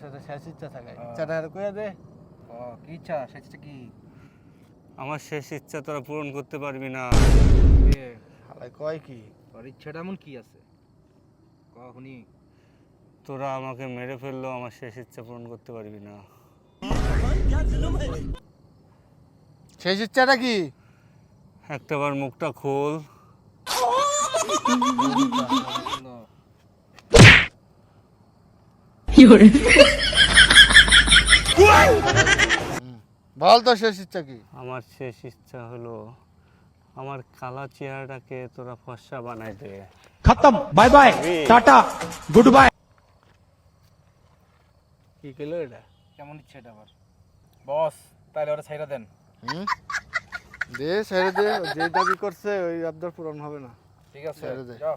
একটা শেষ ইচ্ছা থাকে ইচ্ছাটা আর কইয়া দে কি ইচ্ছা শেষ ইচ্ছা কি? আমার শেষ ইচ্ছা তোরা পূরণ করতে পারবি না। হালাই কয় কি তোর ইচ্ছাটা এমন কি আছে কখনই? তোরা আমাকে মেরে ফেললেও আমার শেষ ইচ্ছা পূরণ করতে পারবি না। শেষ ইচ্ছাটা কি? একটাবার মুখটা খোল। বল তো শেষ ইচ্ছা কি? আমার শেষ ইচ্ছা হলো আমার কালা চেহারাটাকে তোরা ফর্সা বানাই দে। खत्म bye bye tata goodbye. কি কইলো এটা? কেমন ইচ্ছা এটা আবার? বস তাহলে ওরা ছাইরা দেন। দে ছেড়ে দে যে দাবি করছে ওই আবদার পূরণ হবে না। ঠিক আছে ছেড়ে দে। যাও।